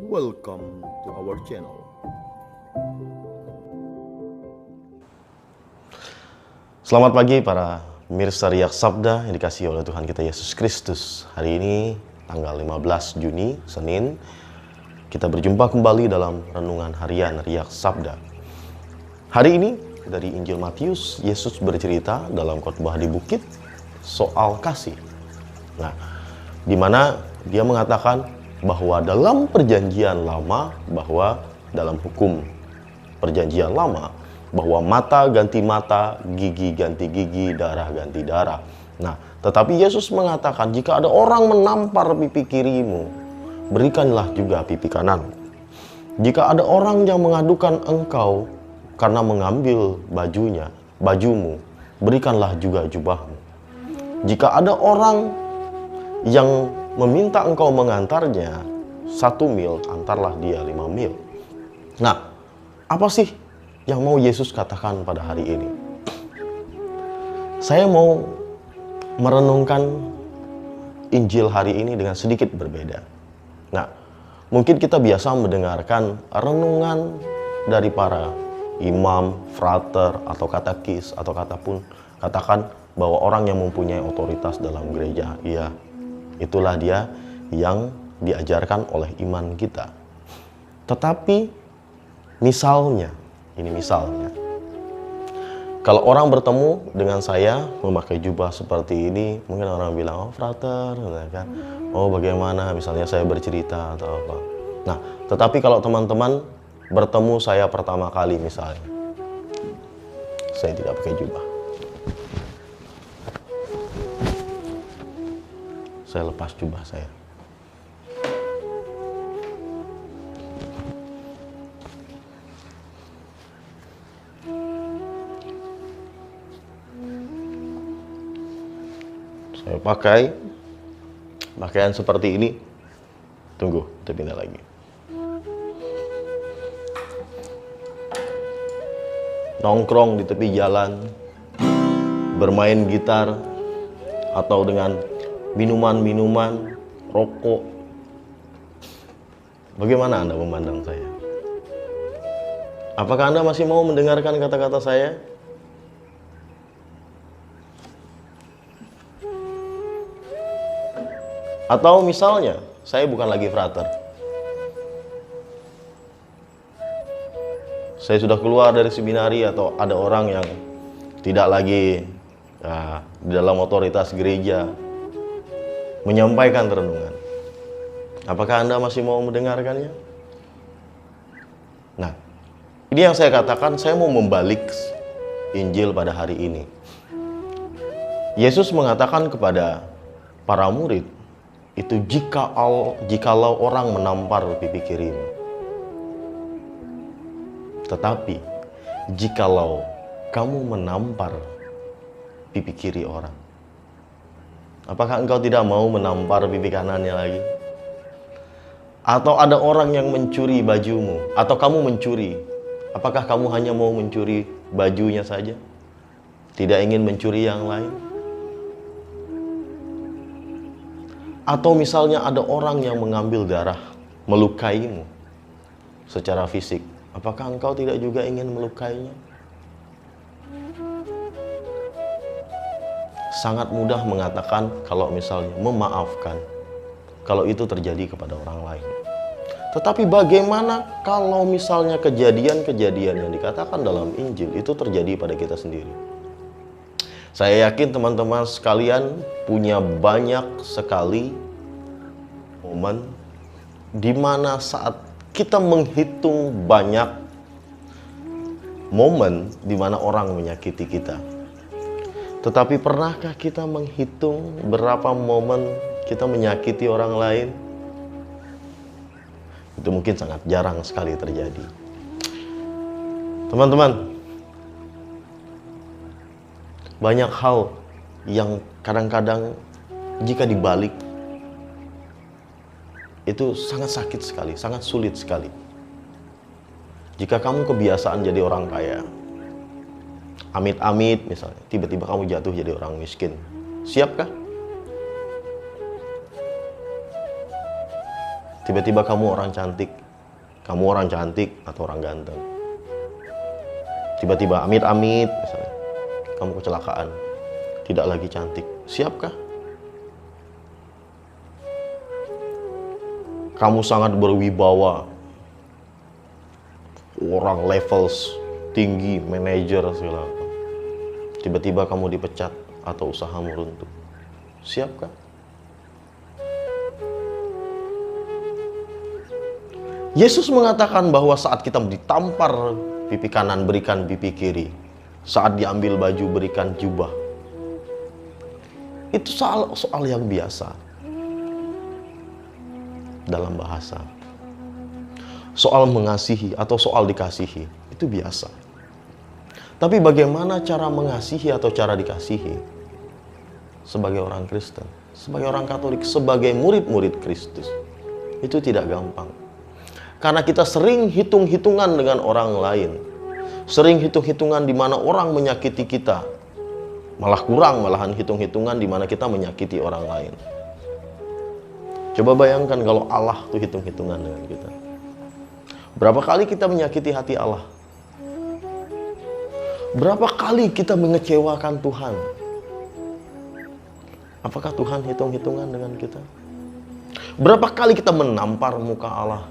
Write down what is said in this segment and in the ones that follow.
Welcome to our channel. Selamat pagi para pemirsa Riak Sabda yang dikasihi oleh Tuhan kita Yesus Kristus. Hari ini tanggal 15 Juni, Senin, kita berjumpa kembali dalam renungan harian Riak Sabda. Hari ini dari Injil Matius, Yesus bercerita dalam khotbah di bukit soal kasih. Nah, di mana dia mengatakan bahwa dalam perjanjian lama, bahwa dalam hukum perjanjian lama, bahwa mata ganti mata, gigi ganti gigi, darah ganti darah. Nah, tetapi Yesus mengatakan jika ada orang menampar pipi kirimu, berikanlah juga pipi kanan. Jika ada orang yang mengadukan engkau karena mengambil bajumu, berikanlah juga jubahmu. Jika ada orang yang meminta engkau mengantarnya 1 mil, antarlah dia 5 mil. Nah, apa sih yang mau Yesus katakan pada hari ini? Saya mau merenungkan Injil hari ini dengan sedikit berbeda. Nah, mungkin kita biasa mendengarkan renungan dari para imam, frater, atau katekis, atau katakan bahwa orang yang mempunyai otoritas dalam gereja, ya, itulah dia yang diajarkan oleh iman kita. Tetapi misalnya, kalau orang bertemu dengan saya memakai jubah seperti ini, mungkin orang bilang, oh frater, kan? Oh bagaimana, misalnya saya bercerita atau apa. Nah, tetapi kalau teman-teman bertemu saya pertama kali misalnya, saya tidak pakai jubah. Saya lepas jubah saya. Saya pakai pakaian seperti ini. Tunggu, kita pindah lagi. Nongkrong di tepi jalan, bermain gitar, atau dengan minuman-minuman, rokok. Bagaimana Anda memandang saya? Apakah Anda masih mau mendengarkan kata-kata saya? Atau misalnya, saya bukan lagi frater. Saya sudah keluar dari seminari, atau ada orang yang tidak lagi di dalam otoritas gereja menyampaikan renungan. Apakah Anda masih mau mendengarkannya? Nah, ini yang saya katakan, saya mau membalik Injil pada hari ini. Yesus mengatakan kepada para murid, itu jikalau orang menampar pipi kirimu. Tetapi jikalau kamu menampar pipi kiri orang, apakah engkau tidak mau menampar pipi kanannya lagi? Atau ada orang yang mencuri bajumu, atau kamu mencuri, apakah kamu hanya mau mencuri bajunya saja? Tidak ingin mencuri yang lain? Atau misalnya ada orang yang mengambil darah, melukaimu secara fisik, apakah engkau tidak juga ingin melukainya? Sangat mudah mengatakan kalau misalnya memaafkan, kalau itu terjadi kepada orang lain. Tetapi bagaimana kalau misalnya kejadian-kejadian yang dikatakan dalam Injil itu terjadi pada kita sendiri? Saya yakin teman-teman sekalian punya banyak sekali momen di mana saat kita menghitung banyak momen di mana orang menyakiti kita. Tetapi pernahkah kita menghitung berapa momen kita menyakiti orang lain? Itu mungkin sangat jarang sekali terjadi. Teman-teman, banyak hal yang kadang-kadang jika dibalik itu sangat sakit sekali, sangat sulit sekali. Jika kamu kebiasaan jadi orang kaya, amit-amit misalnya, tiba-tiba kamu jatuh jadi orang miskin, siapkah? Tiba-tiba kamu orang cantik atau orang ganteng. Tiba-tiba amit-amit misalnya, kamu kecelakaan, tidak lagi cantik. Siapkah? Kamu sangat berwibawa, orang levels tinggi, manajer segala macam. Tiba-tiba kamu dipecat atau usahamu runtuh. Siapkah? Yesus mengatakan bahwa saat kita ditampar pipi kanan, berikan pipi kiri. Saat diambil baju, berikan jubah. Itu soal yang biasa dalam bahasa. Soal mengasihi atau soal dikasihi, itu biasa. Tapi bagaimana cara mengasihi atau cara dikasihi sebagai orang Kristen, sebagai orang Katolik, sebagai murid-murid Kristus, itu tidak gampang. Karena kita sering hitung-hitungan dengan orang lain. Sering hitung-hitungan di mana orang menyakiti kita. Malahan hitung-hitungan di mana kita menyakiti orang lain. Coba bayangkan kalau Allah tuh hitung-hitungan dengan kita. Berapa kali kita menyakiti hati Allah? Berapa kali kita mengecewakan Tuhan? Apakah Tuhan hitung-hitungan dengan kita? Berapa kali kita menampar muka Allah?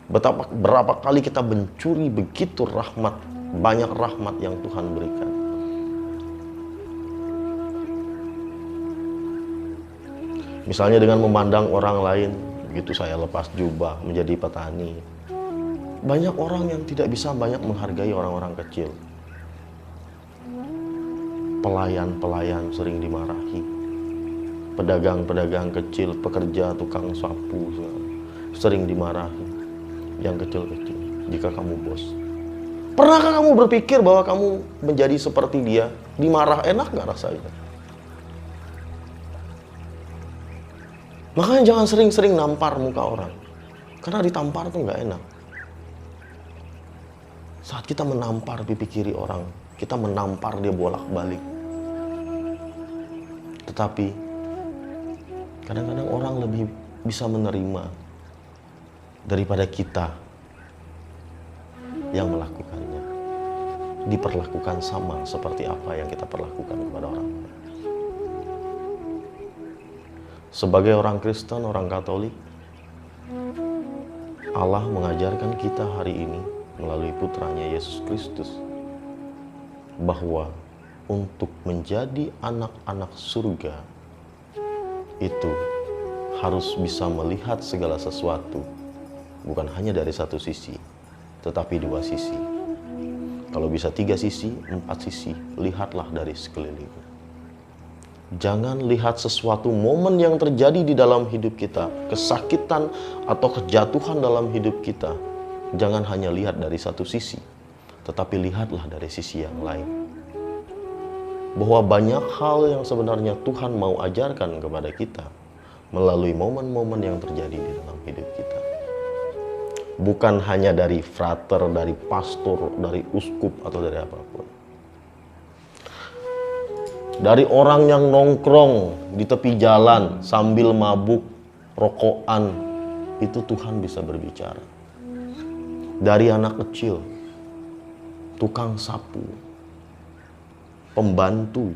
Berapa kali kita mencuri begitu rahmat, banyak rahmat yang Tuhan berikan. Misalnya dengan memandang orang lain, begitu saya lepas jubah menjadi petani. Banyak orang yang tidak bisa banyak menghargai orang-orang kecil. Pelayan-pelayan sering dimarahi. Pedagang-pedagang kecil, pekerja, tukang sapu, sering dimarahi. Yang kecil-kecil, jika kamu bos. Pernahkah kamu berpikir bahwa kamu menjadi seperti dia? Dimarah enak gak rasanya? Makanya jangan sering-sering nampar muka orang. Karena ditampar tuh gak enak. Saat kita menampar pipi kiri orang, kita menampar dia bolak-balik. Tetapi kadang-kadang orang lebih bisa menerima daripada kita yang melakukannya. Diperlakukan sama seperti apa yang kita perlakukan kepada orang. Sebagai orang Kristen, orang Katolik, Allah mengajarkan kita hari ini melalui putranya Yesus Kristus bahwa untuk menjadi anak-anak surga itu harus bisa melihat segala sesuatu. Bukan hanya dari satu sisi, tetapi dua sisi. Kalau bisa 3 sisi, 4 sisi, lihatlah dari sekeliling. Jangan lihat sesuatu momen yang terjadi di dalam hidup kita, kesakitan atau kejatuhan dalam hidup kita. Jangan hanya lihat dari satu sisi, tetapi lihatlah dari sisi yang lain. Bahwa banyak hal yang sebenarnya Tuhan mau ajarkan kepada kita melalui momen-momen yang terjadi di dalam hidup kita. Bukan hanya dari frater, dari pastor, dari uskup, atau dari apapun. Dari orang yang nongkrong di tepi jalan sambil mabuk, rokokan, itu Tuhan bisa berbicara. Dari anak kecil, tukang sapu, pembantu,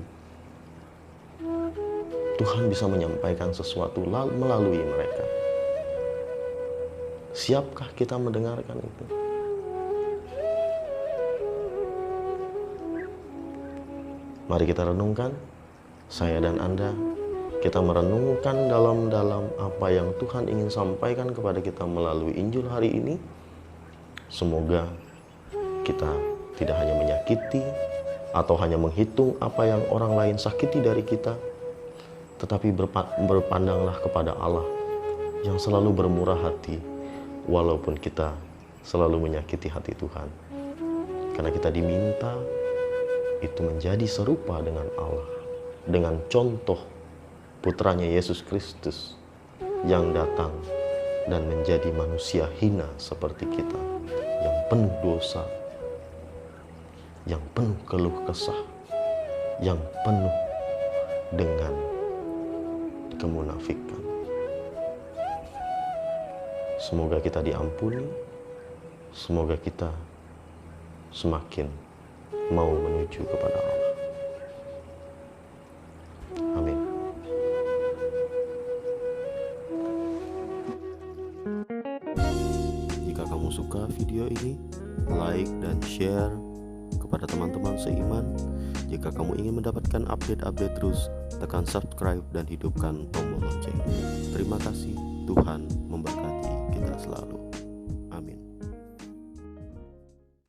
Tuhan bisa menyampaikan sesuatu melalui mereka. Siapkah kita mendengarkan itu? Mari kita renungkan, saya dan Anda, kita merenungkan dalam-dalam apa yang Tuhan ingin sampaikan kepada kita melalui Injil hari ini. Semoga kita tidak hanya menyakiti atau hanya menghitung apa yang orang lain sakiti dari kita, tetapi berpandanglah kepada Allah yang selalu bermurah hati, walaupun kita selalu menyakiti hati Tuhan. Karena kita diminta itu menjadi serupa dengan Allah, dengan contoh putranya Yesus Kristus yang datang dan menjadi manusia hina seperti kita, yang penuh dosa, yang penuh keluh kesah, yang penuh dengan kemunafikan. Semoga kita diampuni, semoga kita semakin mau menuju kepada Allah. Amin. Jika kamu suka video ini, like dan share kepada teman-teman seiman. Jika kamu ingin mendapatkan update-update terus, tekan subscribe dan hidupkan tombol lonceng. Terima kasih, Tuhan memberkati kita selalu. Amin.